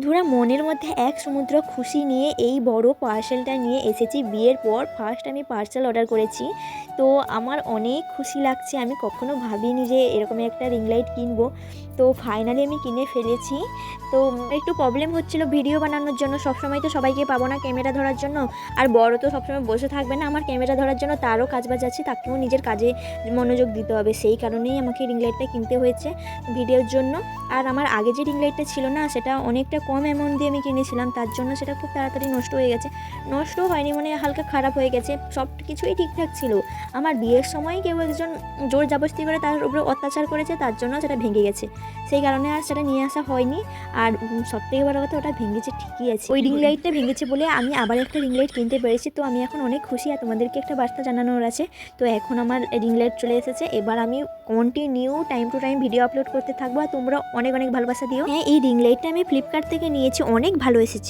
ধুরা মনের মধ্যে এক সমুদ্র খুশি নিয়ে এই বড় পার্সেলটা নিয়ে এসেছি। বিয়ের পর ফার্স্ট আমি পার্সেল অর্ডার করেছি, তো আমার অনেক খুশি লাগছে। আমি কখনো ভাবিনি যে এরকম একটা রিং লাইট কিনবো, তো ফাইনালি আমি কিনে ফেলেছি। তো একটু প্রবলেম হচ্ছিল ভিডিও বানানোর জন্য, সবসময় তো সবাইকে পাবো না ক্যামেরা ধরার জন্য, আর বড় তো সবসময় বসে থাকবে না আমার ক্যামেরা ধরার জন্য, তারও কাজবাজ আছে, তাকেও নিজের কাজে মনোযোগ দিতে হবে। সেই কারণেই আমাকে রিং লাইটটা কিনতে হয়েছে ভিডিওর জন্য। আর আমার আগে যে রিং লাইটটা ছিল না, সেটা অনেকটা কম অ্যামাউন্ট দিয়ে আমি কিনেছিলাম, তার জন্য সেটা খুব তাড়াতাড়ি নষ্ট হয়ে গেছে। নষ্টও হয়নি, মানে হালকা খারাপ হয়ে গেছে, সব কিছুই ঠিকঠাক ছিল। আমার বিয়ের সময় কেউ একজন জোর জবরদস্তি করে তার উপরে অত্যাচার করেছে, তার জন্য সেটা ভেঙে গেছে। সেই কারণে আর সেটা নিয়ে আসা হয়নি। আর সবথেকে বড় কথা, ওটা ভেঙেছে ঠিকই আছে। ওই রিং লাইটটা ভেঙেছে বলে আমি আবার একটা রিং লাইট কিনতে পেরেছি, তো আমি এখন অনেক খুশি। আর তোমাদেরকে একটা বার্তা জানানোর আছে। তো এখন আমার রিং লাইট চলে এসেছে, এবার আমি continue time to time video upload করতে থাকবো, আর তোমরা অনেক অনেক ভালোবাসা দিও। হ্যাঁ, এই রিং লাইটটা আমি ফ্লিপকার্ট থেকে নিয়েছি, অনেক ভালো এসেছে।